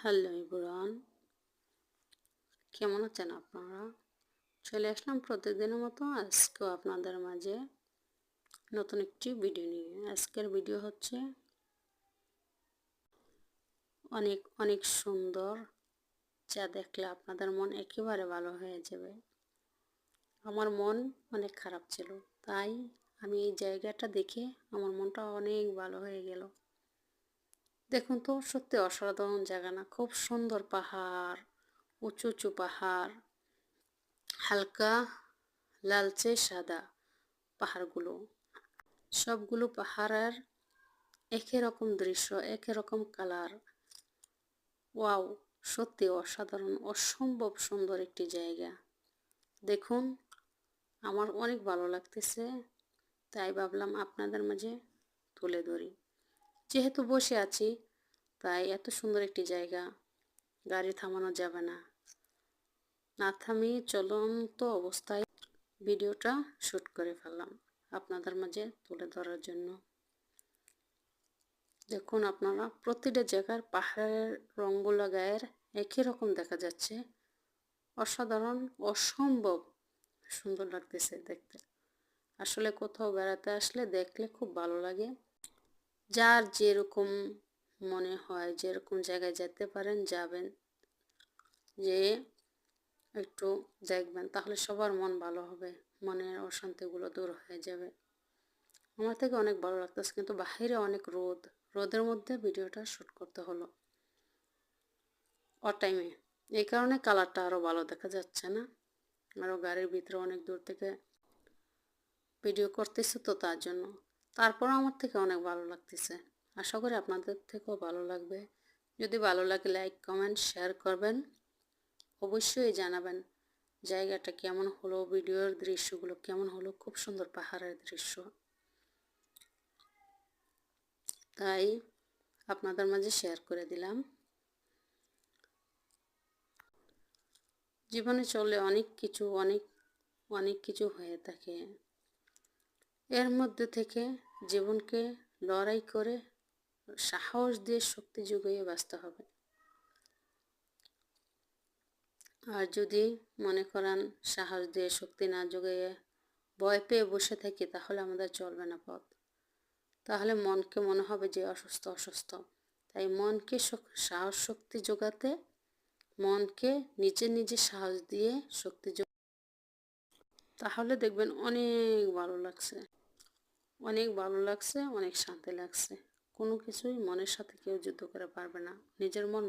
Hello everyone, কেমন আছেন আপনারা? চলে আসলাম প্রতিদিনের মতো আজকেও আপনাদের মাঝে নতুন একটি ভিডিও নিয়ে। আজকের ভিডিও হচ্ছে অনেক অনেক সুন্দর, যা দেখলে আপনাদের মন একেবারে ভালো হয়ে যাবে। আমার মন অনেক খারাপ ছিল, তাই আমি এই জায়গাটা দেখে আমার মনটা অনেক ভালো হয়ে গেল। দেখুন তো, সত্যি অসাধারণ জায়গা না? খুব সুন্দর পাহাড়, উঁচু উঁচু পাহাড়, হালকা লালচে সাদা পাহাড়গুলো, সবগুলো পাহাড়ের একই রকম দৃশ্য, একই রকম কালার। ওয়াও, সত্যি অসাধারণ, অসম্ভব সুন্দর একটি জায়গা। দেখুন, আমার অনেক ভালো লাগতেছে, তাই ভাবলাম আপনাদের মাঝে তুলে ধরি। যেহেতু বসে আছি, তাই এত সুন্দর একটি জায়গা গাড়ি থামানো যাবে না, না থামিয়ে চলন্ত অবস্থায় ভিডিওটা শ্যুট করে ফেললাম আপনাদের মাঝে তুলে ধরার জন্য। দেখুন আপনারা, প্রতিটা জায়গার পাহাড়ের রঙগুলো গায়ের একই রকম দেখা যাচ্ছে। অসাধারণ, অসম্ভব সুন্দর লাগতেছে দেখতে। আসলে কোথাও বেড়াতে আসলে দেখলে খুব ভালো লাগে। যার যেরকম মনে হয়, যেরকম জায়গায় যেতে পারেন যাবেন, যে একটু দেখবেন, তাহলে সবার মন ভালো হবে, মনের অশান্তিগুলো দূর হয়ে যাবে। আমার থেকে অনেক ভালো লাগতেছে, কিন্তু বাইরে অনেক রোদের মধ্যে ভিডিওটা শ্যুট করতে হলো টাইমে। এই কারণে কালারটা আরও ভালো দেখা যাচ্ছে না, আরও গাড়ির ভিতরে অনেক দূর থেকে ভিডিও করতেছে তো তার জন্য। তারপর আমার থেকে অনেক ভালো লাগতেছে, আশা করি আপনাদের থেকেও ভালো লাগবে। যদি ভালো লাগে লাইক কমেন্ট শেয়ার করবেন, অবশ্যই জানাবেন জায়গাটা কেমন হলো, ভিডিওর দৃশ্যগুলো কেমন হলো। খুব সুন্দর পাহাড়ের দৃশ্য, তাই আপনাদের মাঝে শেয়ার করে দিলাম। জীবনে চলে অনেক কিছু, অনেক কিছু হয়ে থাকে, এর মধ্যে থেকে জীবনকে লড়াই করে সাহস দিয়ে শক্তি জুগিয়ে বাঁচতে হবে। আর যদি মনে করেন সাহস দিয়ে শক্তি না জুগিয়ে ভয় পেয়ে বসে থাকি, তাহলে আমাদের চলবে না পথ। তাহলে মনকে মনে হবে যে অসুস্থ অসুস্থ। তাই মনকে সাহস শক্তি জোগাতে, মনকে নিজে সাহস দিয়ে শক্তি তাহলে দেখবেন অনেক ভালো লাগছে, অনেক ভালো লাগছে, অনেক শান্তি লাগছে। কোনো কিছুই মনের সাথে কেউ যুদ্ধ করে পারবে না। নিজের মন